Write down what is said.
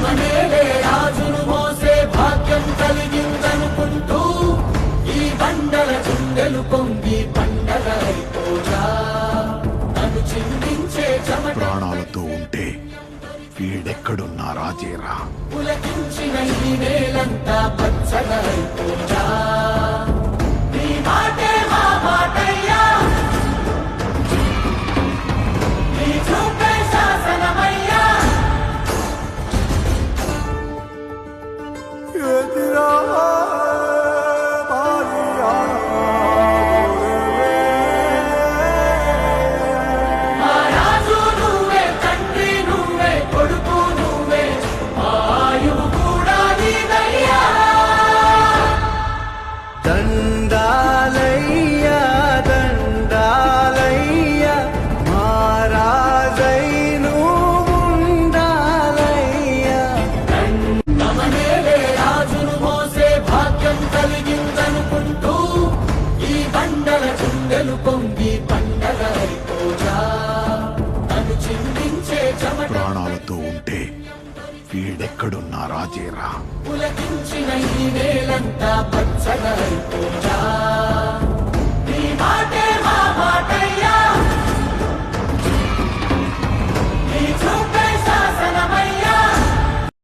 తమనేలే రాజును మోసే భాగ్యం కలిగిందనుకుంటూ ఈ బండల చుండెలు పొంగి పండగ అయిపోగా నన్ను చిందించే చెమట ప్రాణాలతో ఉంటే వీడెక్కడున్నా రాజేరా. పులకించిన ఈ నేలంతా పచ్చగా అయిపోగా నీ మాటే మా మాటయ్యా, నీ చూపే శాసనమయ్యా. మా రాజు నువ్వే, తండ్రి నువ్వే, కొడుకు నువ్వే, మా ఆయువు కూడా నీదయ్యా. దండాలయ్యా దండాలయ్యా మహారాజై నువ్వుండాలయ్యా. తమనేలే రాజును మోసే భాగ్యం కలిగిందనుకుంటూ ఈ బండల చుండెలు పొంగి పండగ అయిపోగా నన్ను చిందించే చెమట ప్రాణాలతో ఉంటే వీడెక్కడున్నా రాజేరా. పులకించిన ఈ నేలంతా పచ్చగా అయిపోగా